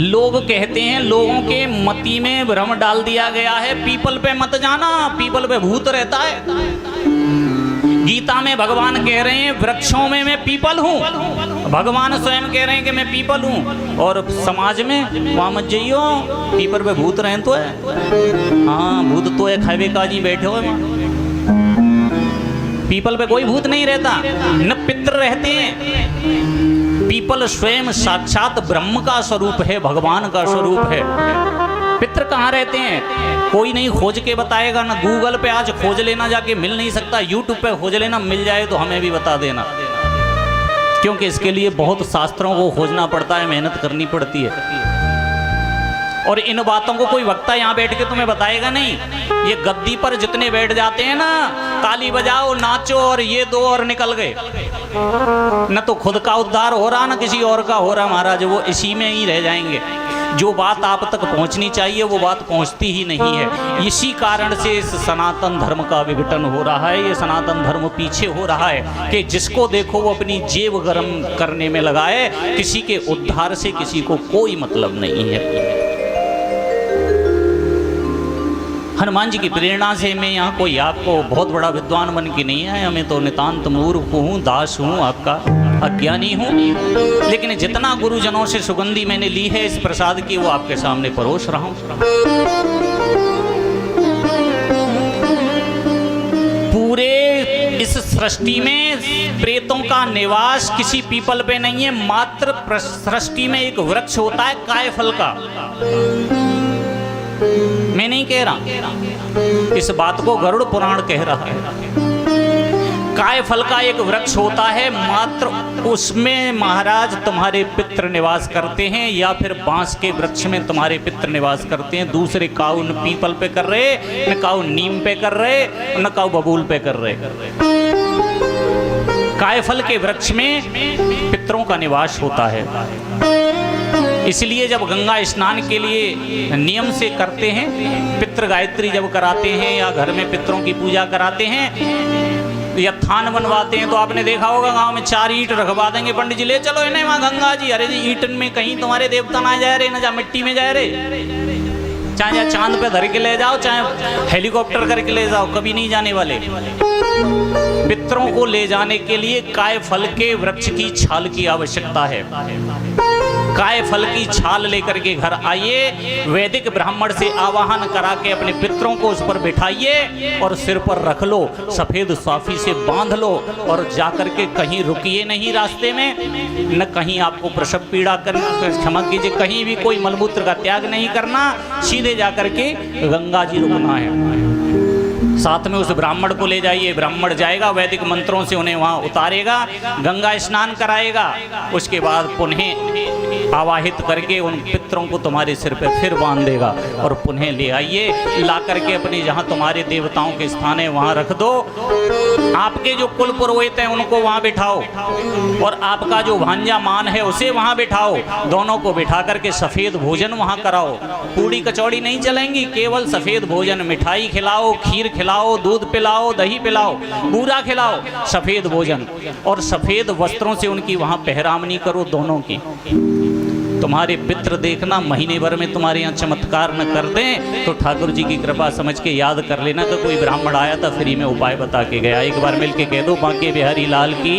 लोग कहते हैं, लोगों के मति में भ्रम डाल दिया गया है, पीपल पे मत जाना, पीपल पे भूत रहता है। गीता में भगवान कह रहे हैं वृक्षों में मैं पीपल हूँ, भगवान स्वयं कह रहे हैं कि मैं पीपल हूँ। और समाज में वहाँ मत जाइयो, पीपल पे भूत रहे तो है। हाँ भूत तो है, खावे काजी बैठे हो, पीपल पे कोई भूत नहीं रहता, न पितृ रहते हैं। पीपल स्वयं साक्षात ब्रह्म का स्वरूप है, भगवान का स्वरूप है। पितृ कहाँ रहते हैं कोई नहीं खोज के बताएगा, ना गूगल पे आज खोज लेना जाके मिल नहीं सकता, यूट्यूब पे खोज लेना, मिल जाए तो हमें भी बता देना, क्योंकि इसके लिए बहुत शास्त्रों को खोजना पड़ता है, मेहनत करनी पड़ती है। और इन बातों को कोई वक्ता यहाँ बैठ के तुम्हें बताएगा नहीं। ये गद्दी पर जितने बैठ जाते हैं ना, ताली बजाओ नाचो और ये दो और निकल गए, न तो खुद का उद्धार हो रहा न किसी और का हो रहा महाराज, वो इसी में ही रह जाएंगे। जो बात आप तक पहुंचनी चाहिए वो बात पहुंचती ही नहीं है। इसी कारण से इस सनातन धर्म का विघटन हो रहा है, ये सनातन धर्म पीछे हो रहा है कि जिसको देखो वो अपनी जेब गर्म करने में लगा है, किसी के उद्धार से किसी को कोई मतलब नहीं है। हनुमान जी की प्रेरणा से मैं यहाँ कोई आपको बहुत बड़ा विद्वान बन के नहीं आया, मैं तो नितांत मूर्ख हूँ, दास हूँ, आपका अज्ञानी हूँ। लेकिन जितना गुरुजनों से सुगंधी मैंने ली है इस प्रसाद की, वो आपके सामने परोस रहा हूँ। पूरे इस सृष्टि में प्रेतों का निवास किसी पीपल पे नहीं है, मात्र सृष्टि में एक वृक्ष होता है कायफल का। मैं नहीं कह रहा, इस बात को गरुड़ पुराण कह रहा है। कायफल का एक वृक्ष होता है, मात्र उसमें महाराज तुम्हारे पितृ निवास करते हैं, या फिर बांस के वृक्ष में तुम्हारे पितृ निवास करते हैं। दूसरे काऊ न पीपल पे कर रहे, न काऊ नीम पे कर रहे, न काऊ बबूल पे कर रहे। कायफल के वृक्ष में पितरों का निवास होता है। इसलिए जब गंगा स्नान के लिए नियम से करते हैं, पितृ गायत्री जब कराते हैं या घर में पितरों की पूजा कराते हैं या थान बनवाते हैं, तो आपने देखा होगा गांव में 4 ईंट रखवा देंगे, पंडित जी ले चलो इन्हें वहाँ गंगा जी। अरे जी ईंटन में कहीं तुम्हारे देवता ना जाए रहे, ना जा मिट्टी में जाए रहे, चाहे या चांद पे धर के ले जाओ, चाहे हेलीकॉप्टर करके ले जाओ, कभी नहीं जाने वाले। पितरों को ले जाने के लिए कायफल के वृक्ष की छाल की आवश्यकता है। कायफल की छाल लेकर के घर आइए, वैदिक ब्राह्मण से आवाहन करा के अपने पितरों को उस पर बिठाइए और सिर पर रख लो, सफेद साफी से बांध लो और जाकर के कहीं रुकिए नहीं रास्ते में, न कहीं आपको प्रसव पीड़ा करना, क्षमा कीजिए, कहीं भी कोई मलमूत्र का त्याग नहीं करना, सीधे जाकर के गंगा जी रुकना है। साथ में उस ब्राह्मण को ले जाइए, ब्राह्मण जाएगा वैदिक मंत्रों से उन्हें वहाँ उतारेगा, गंगा स्नान कराएगा, उसके बाद पुनः आवाहित करके उन पितरों को तुम्हारे सिर पे फिर बांध देगा और पुनः ले आइए, ला करके अपने जहाँ तुम्हारे देवताओं के स्थान है वहाँ रख दो। आपके जो कुल पुरोहित हैं उनको वहाँ बिठाओ और आपका जो भांजा मान है उसे वहाँ बिठाओ, दोनों को बिठा करके सफ़ेद भोजन वहाँ कराओ। पूड़ी कचौड़ी नहीं चलेंगी, केवल सफ़ेद भोजन, मिठाई खिलाओ, खीर खिलाओ, दूध पिलाओ, दही पिलाओ, बूरा खिलाओ, सफ़ेद भोजन और सफ़ेद वस्त्रों से उनकी वहाँ पहरामनी करो दोनों की। तुम्हारे पितृ देखना महीने भर में तुम्हारे यहाँ चमत्कार न कर दें तो ठाकुर जी की कृपा समझ के याद कर लेना कि कोई ब्राह्मण आया था फ्री में उपाय बता के गया। एक बार मिल के कह दो बांके बिहारी लाल की।